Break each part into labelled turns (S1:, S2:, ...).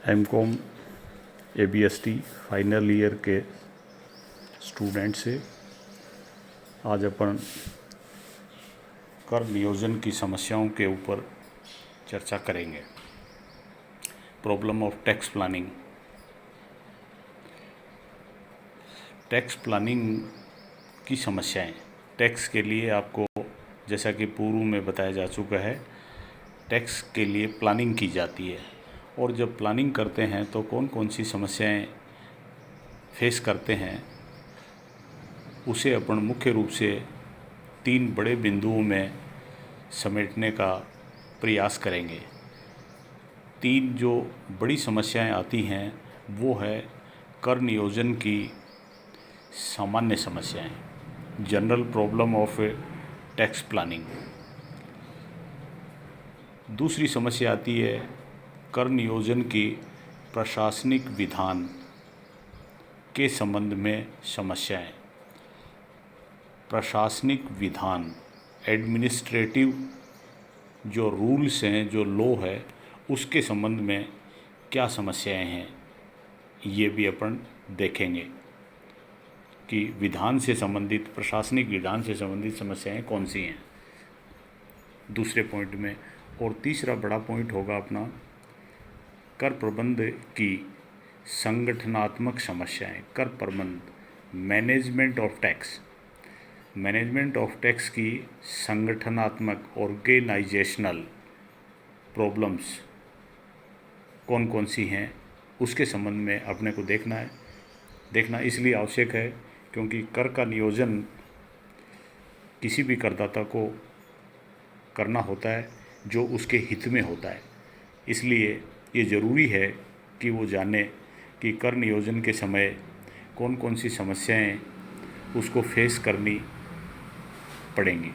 S1: MCom ABST final year के student से आज अपन कर नियोजन की समस्याओं के ऊपर चर्चा करेंगे। Problem of tax planning. Tax planning की समस्याएं। टैक्स के लिए आपको, जैसा कि पूर्व में बताया जा चुका है, टैक्स के लिए प्लानिंग की जाती है और जब प्लानिंग करते हैं तो कौन कौन सी समस्याएं फेस करते हैं उसे अपन मुख्य रूप से 3 बड़े बिंदुओं में समेटने का प्रयास करेंगे। 3 जो बड़ी समस्याएं आती हैं वो है कर नियोजन की सामान्य समस्याएं, general problem of tax planning. दूसरी समस्या आती है कर नियोजन की प्रशासनिक विधान के संबंध में समस्याएं। प्रशासनिक विधान, एडमिनिस्ट्रेटिव जो रूल्स हैं, जो लॉ है, उसके संबंध में क्या समस्याएं हैं, ये भी अपन देखेंगे कि विधान से संबंधित, प्रशासनिक विधान से संबंधित समस्याएं कौन सी हैं दूसरे पॉइंट में। और तीसरा बड़ा पॉइंट होगा अपना कर प्रबंध की संगठनात्मक समस्याएं। कर प्रबंध, management of tax. Management of tax की संगठनात्मक, ऑर्गेनाइजेशनल प्रॉब्लम्स कौन कौन सी हैं उसके संबंध में अपने को देखना इसलिए आवश्यक है क्योंकि कर का नियोजन किसी भी करदाता को करना होता है जो उसके हित में होता है। इसलिए ये ज़रूरी है कि वो जाने कि कर नियोजन के समय कौन कौन सी समस्याएं उसको फेस करनी पड़ेंगी।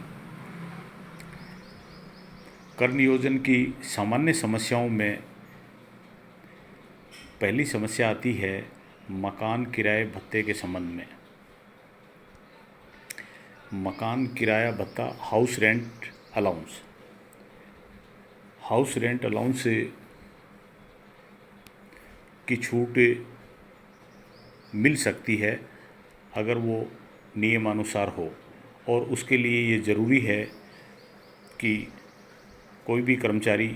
S1: कर नियोजन की सामान्य समस्याओं में पहली समस्या आती है मकान किराए भत्ते के संबंध में। मकान किराया भत्ता, house rent allowance. House rent allowance की छूट मिल सकती है अगर वो नियमानुसार हो और उसके लिए ये ज़रूरी है कि कोई भी कर्मचारी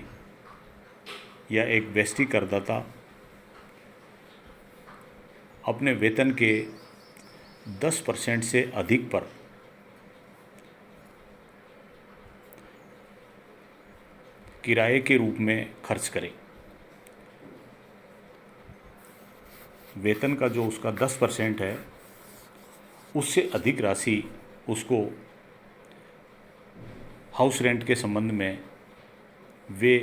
S1: या एक व्यष्टि करदाता अपने वेतन के 10% से अधिक पर किराए के रूप में खर्च करे। वेतन का जो उसका 10% है उससे अधिक राशि उसको हाउस रेंट के संबंध में वे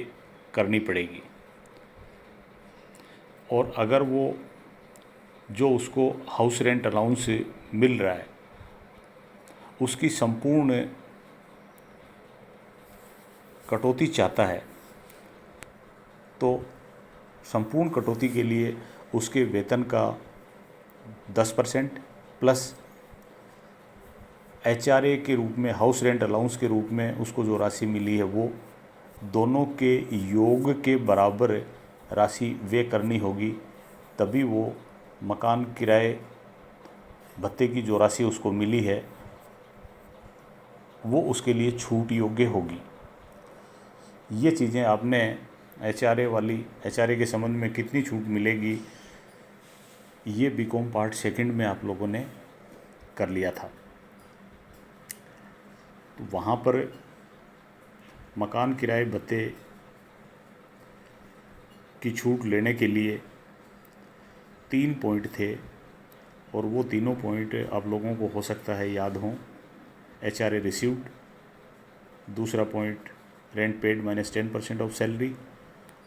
S1: करनी पड़ेगी। और अगर वो जो उसको हाउस रेंट अलाउंस मिल रहा है उसकी संपूर्ण कटौती चाहता है तो संपूर्ण कटौती के लिए उसके वेतन का 10% प्लस HRA के रूप में, हाउस रेंट अलाउंस के रूप में उसको जो राशि मिली है वो दोनों के योग के बराबर राशि वे करनी होगी, तभी वो मकान किराए भत्ते की जो राशि उसको मिली है वो उसके लिए छूट योग्य होगी। ये चीज़ें आपने HRA के संबंध में कितनी छूट मिलेगी ये BCom पार्ट सेकंड में आप लोगों ने कर लिया था। तो वहाँ पर मकान किराए भत्ते की छूट लेने के लिए 3 पॉइंट थे और वो तीनों पॉइंट आप लोगों को हो सकता है याद हों। HRA रिसीव्ड, दूसरा point rent paid minus 10% of salary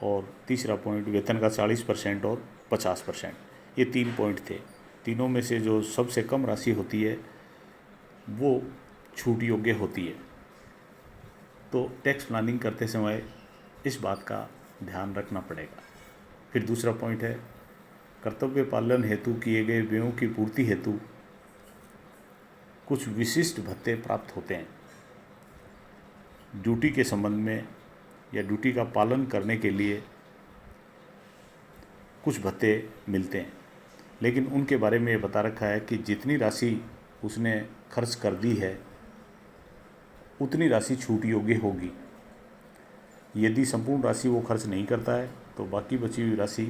S1: और तीसरा पॉइंट वेतन का 40% और 50%। ये 3 पॉइंट थे। तीनों में से जो सबसे कम राशि होती है वो छूट योग्य होती है। तो टैक्स प्लानिंग करते समय इस बात का ध्यान रखना पड़ेगा। फिर दूसरा पॉइंट है कर्तव्य पालन हेतु किए गए व्ययों की पूर्ति हेतु कुछ विशिष्ट भत्ते प्राप्त होते हैं। ड्यूटी के संबंध में या ड्यूटी का पालन करने के लिए कुछ भत्ते मिलते हैं, लेकिन उनके बारे में ये बता रखा है कि जितनी राशि उसने खर्च कर दी है उतनी राशि छूट योग्य होगी। यदि संपूर्ण राशि वो खर्च नहीं करता है तो बाकी बची हुई राशि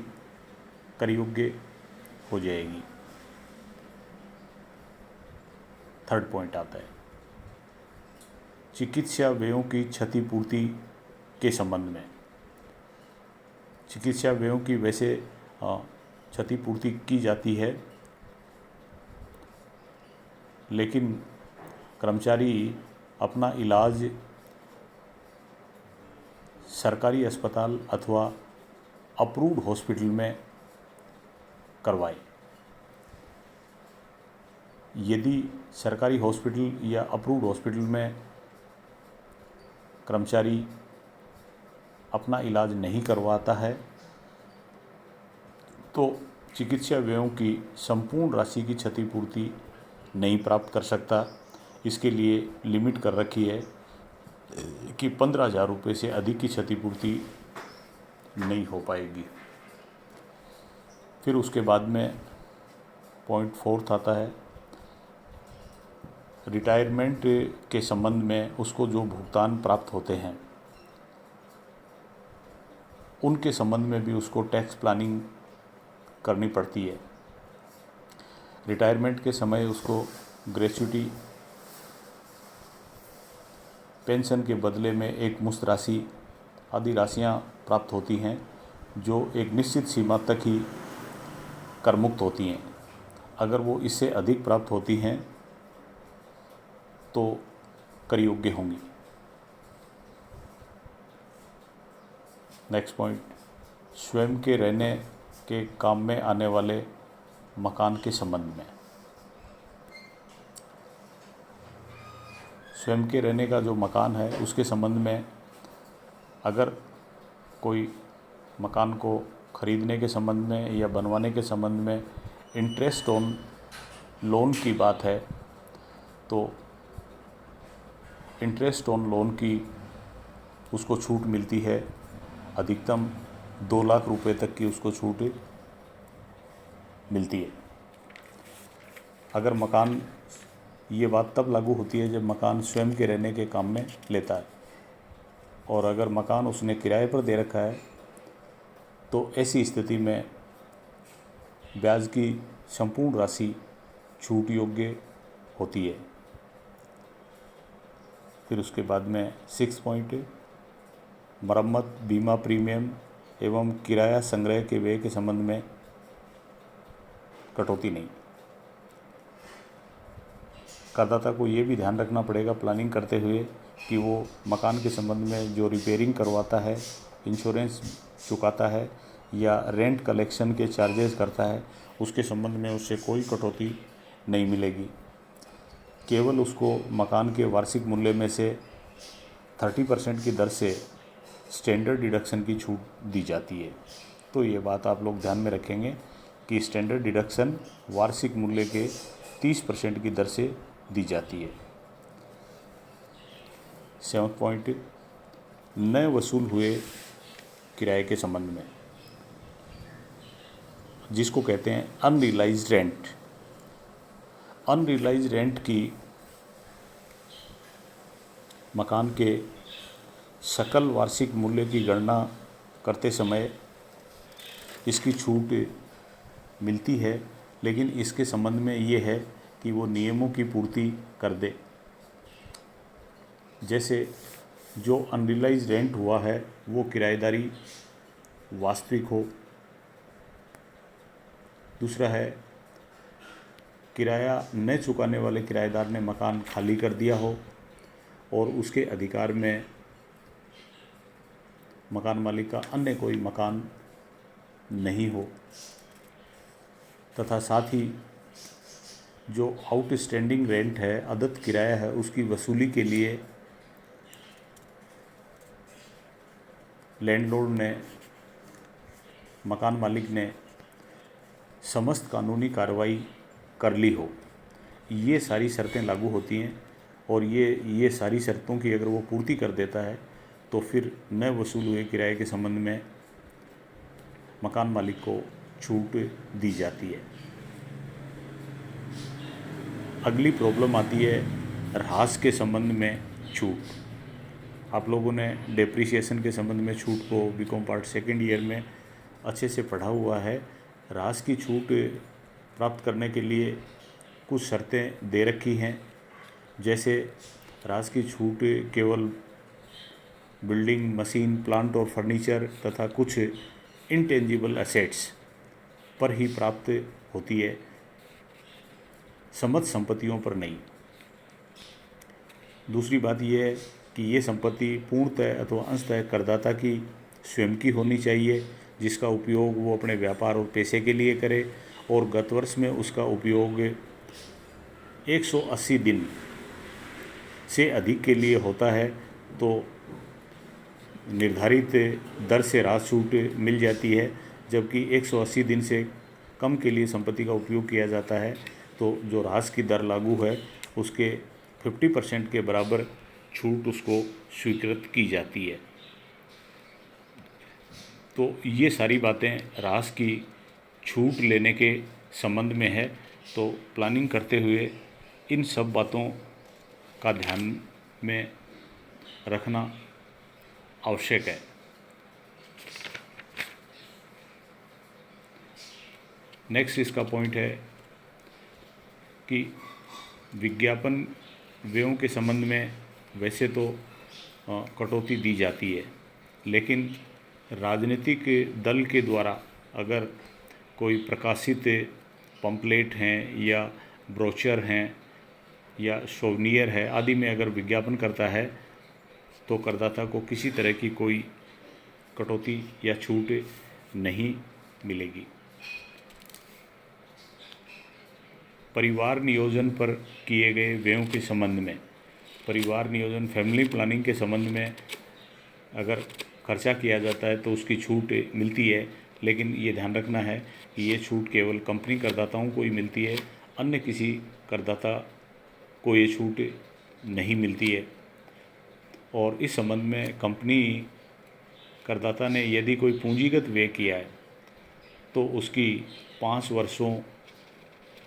S1: कर योग्य हो जाएगी। थर्ड पॉइंट आता है चिकित्सा व्ययों की क्षतिपूर्ति के संबंध में। चिकित्सा व्ययों की वैसे क्षतिपूर्ति की जाती है, लेकिन कर्मचारी अपना इलाज सरकारी अस्पताल अथवा अप्रूव्ड हॉस्पिटल में करवाए। यदि सरकारी हॉस्पिटल या अप्रूव्ड हॉस्पिटल में कर्मचारी अपना इलाज नहीं करवाता है तो चिकित्सा व्ययों की संपूर्ण राशि की क्षतिपूर्ति नहीं प्राप्त कर सकता। इसके लिए लिमिट कर रखी है कि 15,000 रुपये से अधिक की क्षतिपूर्ति नहीं हो पाएगी। फिर उसके बाद में पॉइंट 4 आता है रिटायरमेंट के संबंध में उसको जो भुगतान प्राप्त होते हैं उनके संबंध में भी उसको टैक्स प्लानिंग करनी पड़ती है। रिटायरमेंट के समय उसको ग्रेच्युटी पेंशन के बदले में एक मुश्त राशि आदि राशियां प्राप्त होती हैं जो एक निश्चित सीमा तक ही कर मुक्त होती हैं। अगर वो इससे अधिक प्राप्त होती हैं तो कर योग्य होंगी। नेक्स्ट पॉइंट स्वयं के रहने के काम में आने वाले मकान के संबंध में। स्वयं के रहने का जो मकान है उसके संबंध में अगर कोई मकान को खरीदने के संबंध में या बनवाने के संबंध में इंटरेस्ट ऑन लोन की बात है तो इंटरेस्ट ऑन लोन की उसको छूट मिलती है। अधिकतम 2 लाख रुपए तक की उसको छूट मिलती है। अगर मकान, ये बात तब लागू होती है जब मकान स्वयं के रहने के काम में लेता है, और अगर मकान उसने किराए पर दे रखा है तो ऐसी स्थिति में ब्याज की संपूर्ण राशि छूट योग्य होती है। फिर उसके बाद में 6 पॉइंट मरम्मत, बीमा प्रीमियम एवं किराया संग्रह के व्यय के संबंध में कटौती नहीं। करदाता को ये भी ध्यान रखना पड़ेगा प्लानिंग करते हुए कि वो मकान के संबंध में जो रिपेयरिंग करवाता है, इंश्योरेंस चुकाता है या रेंट कलेक्शन के चार्जेस करता है, उसके संबंध में उससे कोई कटौती नहीं मिलेगी। केवल उसको मकान के वार्षिक मूल्य में से 30% की दर से स्टैंडर्ड डिडक्शन की छूट दी जाती है। तो ये बात आप लोग ध्यान में रखेंगे कि स्टैंडर्ड डिडक्शन वार्षिक मूल्य के 30% की दर से दी जाती है। 7 पॉइंट नए वसूल हुए किराए के संबंध में, जिसको कहते हैं अनरियलाइज्ड रेंट। अनरियलाइज्ड रेंट की मकान के सकल वार्षिक मूल्य की गणना करते समय इसकी छूट मिलती है, लेकिन इसके संबंध में ये है कि वो नियमों की पूर्ति कर दे। जैसे जो अनरियलाइज्ड रेंट हुआ है वो किराएदारी वास्तविक हो। दूसरा है किराया न चुकाने वाले किराएदार ने मकान खाली कर दिया हो और उसके अधिकार में मकान मालिक का अन्य कोई मकान नहीं हो, तथा साथ ही जो आउटस्टैंडिंग रेंट है, अदत्त किराया है, उसकी वसूली के लिए लैंडलॉर्ड ने, मकान मालिक ने समस्त कानूनी कार्रवाई कर ली हो। ये सारी शर्तें लागू होती हैं और ये सारी शर्तों की अगर वो पूर्ति कर देता है तो फिर न वसूल हुए किराए के संबंध में मकान मालिक को छूट दी जाती है। अगली प्रॉब्लम आती है ह्रास के संबंध में छूट। आप लोगों ने डेप्रिसिएशन के संबंध में छूट को बीकॉम पार्ट सेकेंड ईयर में अच्छे से पढ़ा हुआ है। ह्रास की छूट प्राप्त करने के लिए कुछ शर्तें दे रखी हैं, जैसे ह्रास की छूट केवल बिल्डिंग, मशीन, प्लांट और फर्नीचर तथा कुछ इंटेंजिबल एसेट्स पर ही प्राप्त होती है, समस्त संपत्तियों पर नहीं। दूसरी बात यह है कि ये संपत्ति पूर्णतः अथवा अंशतः करदाता की स्वयं की होनी चाहिए, जिसका उपयोग वो अपने व्यापार और पैसे के लिए करे, और गत वर्ष में उसका उपयोग 180 दिन से अधिक के लिए होता है तो निर्धारित दर से ह्रास छूट मिल जाती है। जबकि 180 दिन से कम के लिए संपत्ति का उपयोग किया जाता है तो जो ह्रास की दर लागू है उसके 50% के बराबर छूट उसको स्वीकृत की जाती है। तो ये सारी बातें ह्रास की छूट लेने के संबंध में है। तो प्लानिंग करते हुए इन सब बातों का ध्यान में रखना आवश्यक है। नेक्स्ट इसका पॉइंट है कि विज्ञापन व्ययों के संबंध में वैसे तो कटौती दी जाती है, लेकिन राजनीतिक दल के द्वारा अगर कोई प्रकाशित पंपलेट हैं या ब्रोचर हैं या सोवनियर है आदि में अगर विज्ञापन करता है तो करदाता को किसी तरह की कोई कटौती या छूट नहीं मिलेगी। परिवार नियोजन पर किए गए व्ययों के संबंध में, परिवार नियोजन फैमिली प्लानिंग के संबंध में अगर खर्चा किया जाता है तो उसकी छूट मिलती है, लेकिन ये ध्यान रखना है कि ये छूट केवल कंपनी करदाताओं को ही मिलती है, अन्य किसी करदाता को ये छूट नहीं मिलती है। और इस संबंध में कंपनी करदाता ने यदि कोई पूंजीगत व्यय किया है तो उसकी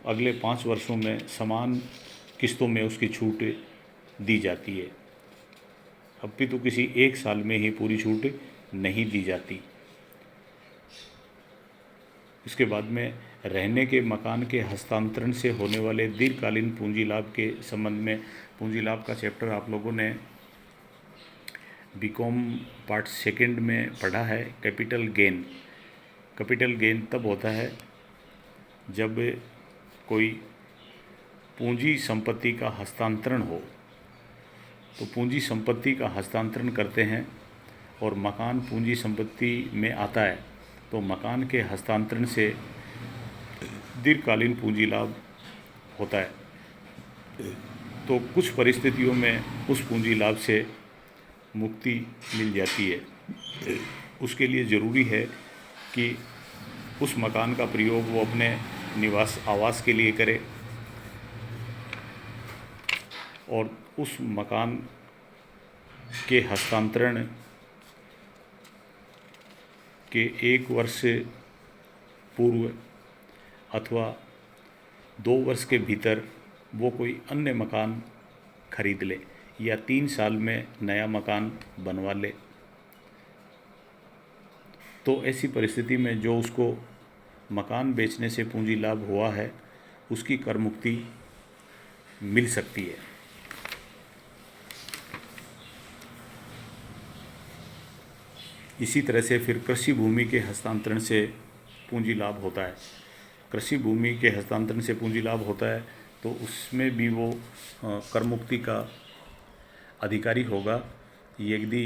S1: अगले 5 वर्षों में समान किस्तों में उसकी छूट दी जाती है। अपितु किसी एक साल में ही पूरी छूट नहीं दी जाती। इसके बाद में रहने के मकान के हस्तांतरण से होने वाले दीर्घकालीन पूंजी लाभ के संबंध में, पूंजी लाभ का चैप्टर आप लोगों ने बीकॉम पार्ट सेकेंड में पढ़ा है। कैपिटल गेन तब होता है जब कोई पूंजी संपत्ति का हस्तांतरण हो। तो पूंजी संपत्ति का हस्तांतरण करते हैं और मकान पूंजी संपत्ति में आता है तो मकान के हस्तांतरण से दीर्घकालीन पूंजी लाभ होता है। तो कुछ परिस्थितियों में उस पूंजी लाभ से मुक्ति मिल जाती है। उसके लिए ज़रूरी है कि उस मकान का प्रयोग वो अपने आवास के लिए करे और उस मकान के हस्तांतरण के 1 वर्ष पूर्व अथवा 2 वर्ष के भीतर वो कोई अन्य मकान खरीद ले या 3 साल में नया मकान बनवा ले। तो ऐसी परिस्थिति में जो उसको मकान बेचने से पूंजी लाभ हुआ है उसकी कर मुक्ति मिल सकती है। इसी तरह से फिर कृषि भूमि के हस्तांतरण से पूंजी लाभ होता है। कृषि भूमि के हस्तांतरण से पूंजी लाभ होता है तो उसमें भी वो कर मुक्ति का अधिकारी होगा यदि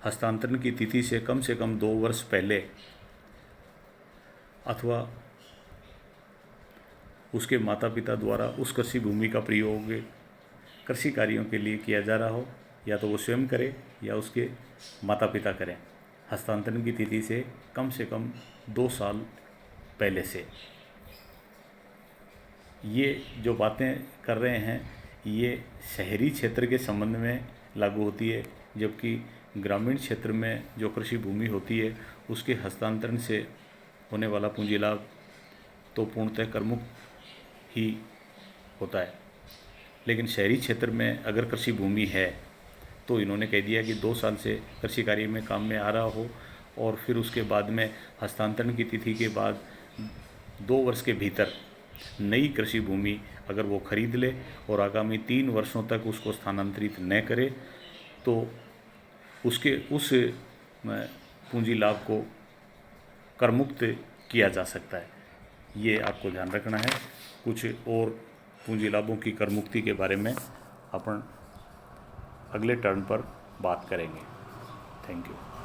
S1: हस्तांतरण की तिथि से कम 2 वर्ष पहले अथवा उसके माता पिता द्वारा उस कृषि भूमि का प्रयोग कृषि कार्यों के लिए किया जा रहा हो, या तो वो स्वयं करे या उसके माता पिता करें, हस्तांतरण की तिथि से कम 2 साल पहले से। ये जो बातें कर रहे हैं ये शहरी क्षेत्र के संबंध में लागू होती है, जबकि ग्रामीण क्षेत्र में जो कृषि भूमि होती है उसके हस्तांतरण से होने वाला पूंजी लाभ तो पूर्णतः करमुक्त ही होता है। लेकिन शहरी क्षेत्र में अगर कृषि भूमि है तो इन्होंने कह दिया कि 2 साल से कृषि कार्य में काम में आ रहा हो और फिर उसके बाद में हस्तांतरण की तिथि के बाद 2 वर्ष के भीतर नई कृषि भूमि अगर वो खरीद ले और आगामी 3 वर्षों तक उसको स्थानांतरित न करे तो उसके उस पूंजी लाभ को करमुक्त किया जा सकता है। ये आपको ध्यान रखना है। कुछ और पूंजी लाभों की करमुक्ति के बारे में अपन अगले टर्न पर बात करेंगे। Thank you.